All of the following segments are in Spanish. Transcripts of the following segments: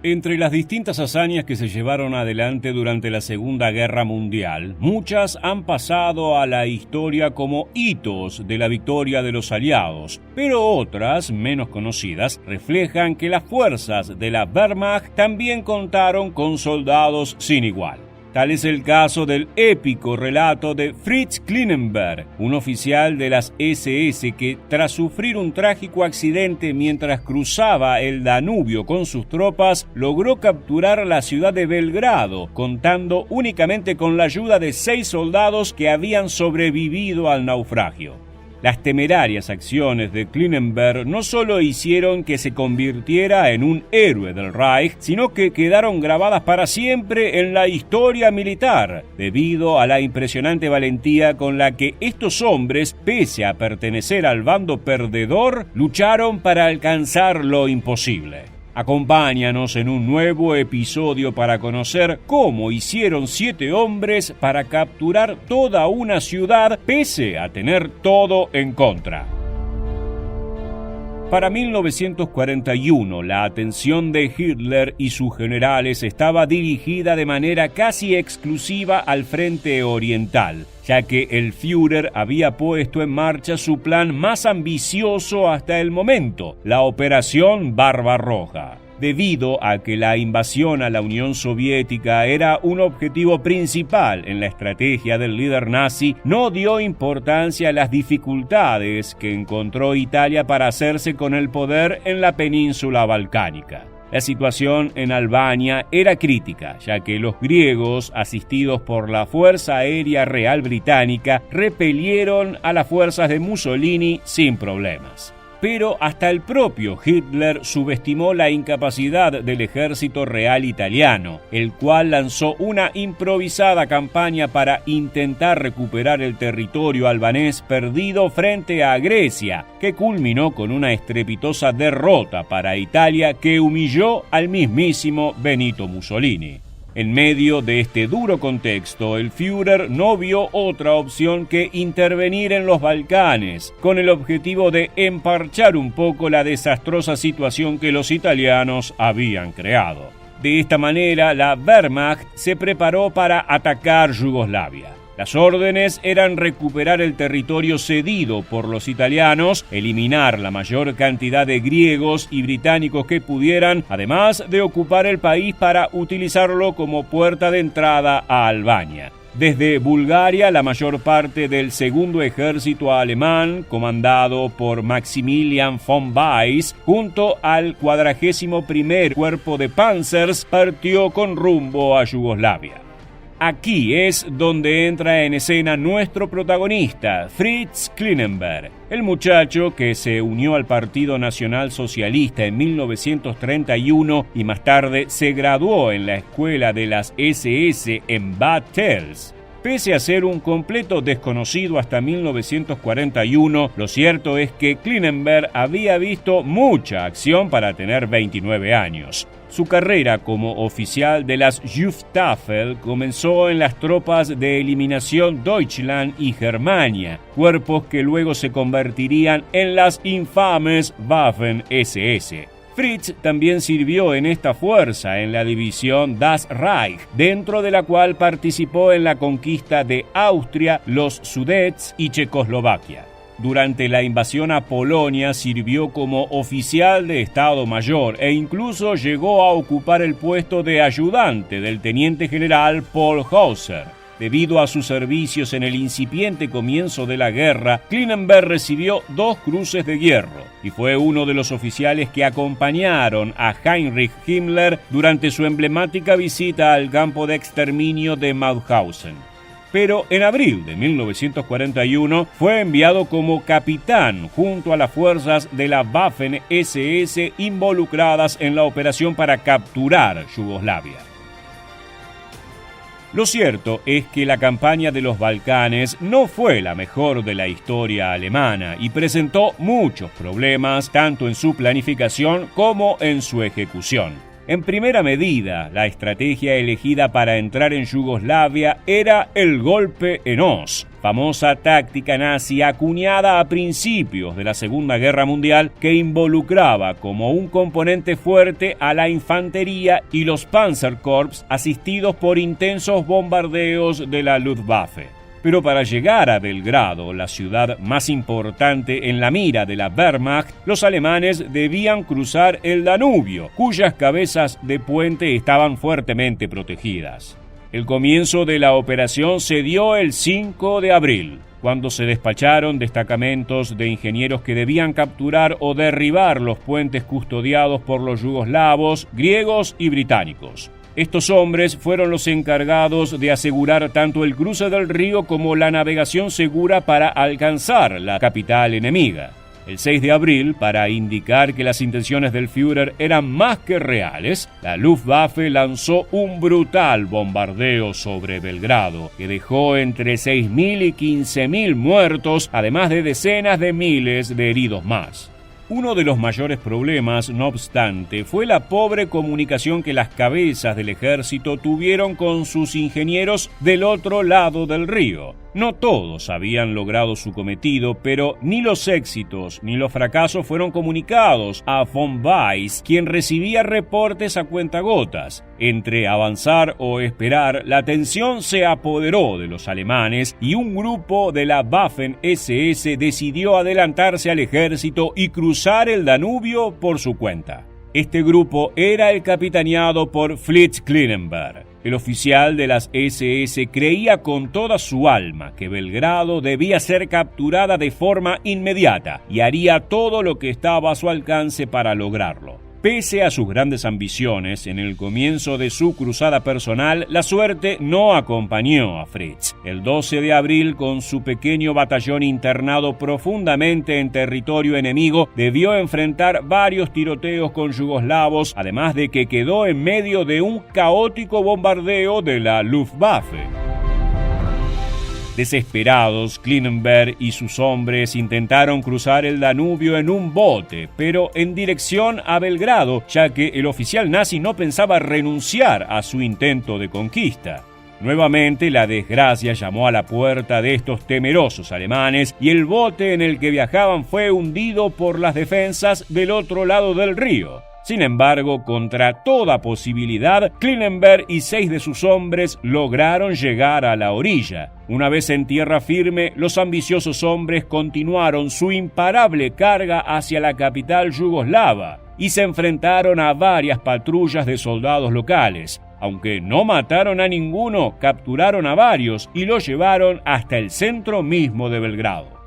Entre las distintas hazañas que se llevaron adelante durante la Segunda Guerra Mundial, muchas han pasado a la historia como hitos de la victoria de los aliados, pero otras, menos conocidas, reflejan que las fuerzas de la Wehrmacht también contaron con soldados sin igual. Tal es el caso del épico relato de Fritz Klinenberg, un oficial de las SS que, tras sufrir un trágico accidente mientras cruzaba el Danubio con sus tropas, logró capturar la ciudad de Belgrado, contando únicamente con la ayuda de 6 soldados que habían sobrevivido al naufragio. Las temerarias acciones de Klinenberg no solo hicieron que se convirtiera en un héroe del Reich, sino que quedaron grabadas para siempre en la historia militar, debido a la impresionante valentía con la que estos hombres, pese a pertenecer al bando perdedor, lucharon para alcanzar lo imposible. Acompáñanos en un nuevo episodio para conocer cómo hicieron 7 hombres para capturar toda una ciudad pese a tener todo en contra. Para 1941, la atención de Hitler y sus generales estaba dirigida de manera casi exclusiva al frente oriental, ya que el Führer había puesto en marcha su plan más ambicioso hasta el momento, la Operación Barbarroja. Debido a que la invasión a la Unión Soviética era un objetivo principal en la estrategia del líder nazi, no dio importancia a las dificultades que encontró Italia para hacerse con el poder en la península balcánica. La situación en Albania era crítica, ya que los griegos, asistidos por la Fuerza Aérea Real Británica, repelieron a las fuerzas de Mussolini sin problemas. Pero hasta el propio Hitler subestimó la incapacidad del ejército real italiano, el cual lanzó una improvisada campaña para intentar recuperar el territorio albanés perdido frente a Grecia, que culminó con una estrepitosa derrota para Italia que humilló al mismísimo Benito Mussolini. En medio de este duro contexto, el Führer no vio otra opción que intervenir en los Balcanes, con el objetivo de emparchar un poco la desastrosa situación que los italianos habían creado. De esta manera, la Wehrmacht se preparó para atacar Yugoslavia. Las órdenes eran recuperar el territorio cedido por los italianos, eliminar la mayor cantidad de griegos y británicos que pudieran, además de ocupar el país para utilizarlo como puerta de entrada a Albania. Desde Bulgaria, la mayor parte del segundo ejército alemán, comandado por Maximilian von Weiss, junto al 41º Cuerpo de Panzers, partió con rumbo a Yugoslavia. Aquí es donde entra en escena nuestro protagonista, Fritz Klinenberg, el muchacho que se unió al Partido Nacional Socialista en 1931 y más tarde se graduó en la escuela de las SS en Bad Tölz. Pese a ser un completo desconocido hasta 1941, lo cierto es que Klinenberg había visto mucha acción para tener 29 años. Su carrera como oficial de las Luftwaffe comenzó en las tropas de eliminación Deutschland y Germania, cuerpos que luego se convertirían en las infames Waffen-SS. Fritz también sirvió en esta fuerza en la división Das Reich, dentro de la cual participó en la conquista de Austria, los Sudets y Checoslovaquia. Durante la invasión a Polonia sirvió como oficial de Estado Mayor e incluso llegó a ocupar el puesto de ayudante del teniente general Paul Hauser. Debido a sus servicios en el incipiente comienzo de la guerra, Klinenberg recibió 2 cruces de hierro y fue uno de los oficiales que acompañaron a Heinrich Himmler durante su emblemática visita al campo de exterminio de Mauthausen. Pero en abril de 1941 fue enviado como capitán junto a las fuerzas de la Waffen-SS involucradas en la operación para capturar Yugoslavia. Lo cierto es que la campaña de los Balcanes no fue la mejor de la historia alemana y presentó muchos problemas tanto en su planificación como en su ejecución. En primera medida, la estrategia elegida para entrar en Yugoslavia era el golpe en Os, famosa táctica nazi acuñada a principios de la Segunda Guerra Mundial que involucraba como un componente fuerte a la infantería y los Panzerkorps asistidos por intensos bombardeos de la Luftwaffe. Pero para llegar a Belgrado, la ciudad más importante en la mira de la Wehrmacht, los alemanes debían cruzar el Danubio, cuyas cabezas de puente estaban fuertemente protegidas. El comienzo de la operación se dio el 5 de abril, cuando se despacharon destacamentos de ingenieros que debían capturar o derribar los puentes custodiados por los yugoslavos, griegos y británicos. Estos hombres fueron los encargados de asegurar tanto el cruce del río como la navegación segura para alcanzar la capital enemiga. El 6 de abril, para indicar que las intenciones del Führer eran más que reales, la Luftwaffe lanzó un brutal bombardeo sobre Belgrado, que dejó entre 6.000 y 15.000 muertos, además de decenas de miles de heridos más. Uno de los mayores problemas, no obstante, fue la pobre comunicación que las cabezas del ejército tuvieron con sus ingenieros del otro lado del río. No todos habían logrado su cometido, pero ni los éxitos ni los fracasos fueron comunicados a von Weiss, quien recibía reportes a cuentagotas. Entre avanzar o esperar, la tensión se apoderó de los alemanes y un grupo de la Waffen-SS decidió adelantarse al ejército y cruzar el Danubio por su cuenta. Este grupo era el capitaneado por Fritz Klinenberg. El oficial de las SS creía con toda su alma que Belgrado debía ser capturada de forma inmediata y haría todo lo que estaba a su alcance para lograrlo. Pese a sus grandes ambiciones, en el comienzo de su cruzada personal, la suerte no acompañó a Fritz. El 12 de abril, con su pequeño batallón internado profundamente en territorio enemigo, debió enfrentar varios tiroteos con yugoslavos, además de que quedó en medio de un caótico bombardeo de la Luftwaffe. Desesperados, Klinenberg y sus hombres intentaron cruzar el Danubio en un bote, pero en dirección a Belgrado, ya que el oficial nazi no pensaba renunciar a su intento de conquista. Nuevamente, la desgracia llamó a la puerta de estos temerosos alemanes y el bote en el que viajaban fue hundido por las defensas del otro lado del río. Sin embargo, contra toda posibilidad, Klinenberg y 6 de sus hombres lograron llegar a la orilla. Una vez en tierra firme, los ambiciosos hombres continuaron su imparable carga hacia la capital yugoslava y se enfrentaron a varias patrullas de soldados locales. Aunque no mataron a ninguno, capturaron a varios y los llevaron hasta el centro mismo de Belgrado.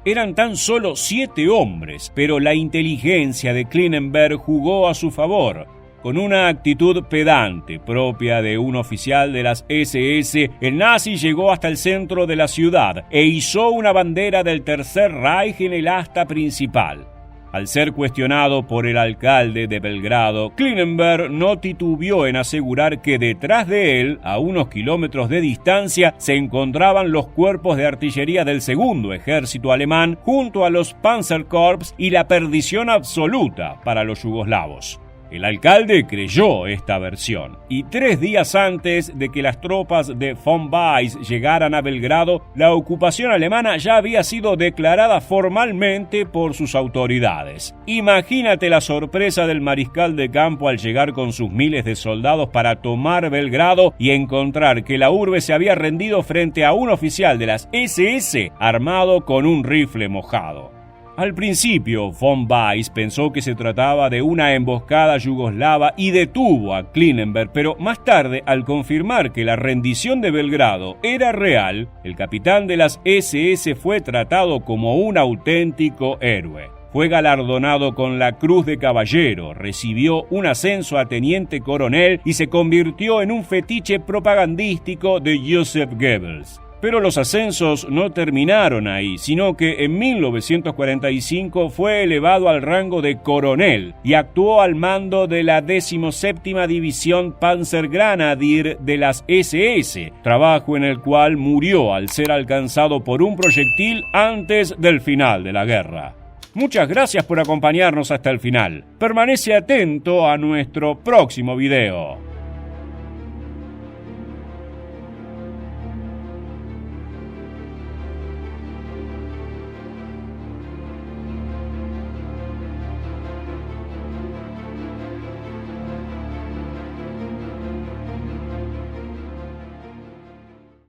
Eran tan solo 7 hombres, pero la inteligencia de Klinenberg jugó a su favor. Con una actitud pedante propia de un oficial de las SS, el nazi llegó hasta el centro de la ciudad e izó una bandera del Tercer Reich en el asta principal. Al ser cuestionado por el alcalde de Belgrado, Klinenberg no titubeó en asegurar que detrás de él, a unos kilómetros de distancia, se encontraban los cuerpos de artillería del segundo ejército alemán junto a los Panzerkorps y la perdición absoluta para los yugoslavos. El alcalde creyó esta versión, y 3 días antes de que las tropas de von Weiss llegaran a Belgrado, la ocupación alemana ya había sido declarada formalmente por sus autoridades. Imagínate la sorpresa del mariscal de campo al llegar con sus miles de soldados para tomar Belgrado y encontrar que la urbe se había rendido frente a un oficial de las SS armado con un rifle mojado. Al principio, von Weiss pensó que se trataba de una emboscada yugoslava y detuvo a Klinenberg, pero más tarde, al confirmar que la rendición de Belgrado era real, el capitán de las SS fue tratado como un auténtico héroe. Fue galardonado con la Cruz de Caballero, recibió un ascenso a teniente coronel y se convirtió en un fetiche propagandístico de Joseph Goebbels. Pero los ascensos no terminaron ahí, sino que en 1945 fue elevado al rango de coronel y actuó al mando de la 17ª División Panzergrenadier de las SS, trabajo en el cual murió al ser alcanzado por un proyectil antes del final de la guerra. Muchas gracias por acompañarnos hasta el final. Permanece atento a nuestro próximo video.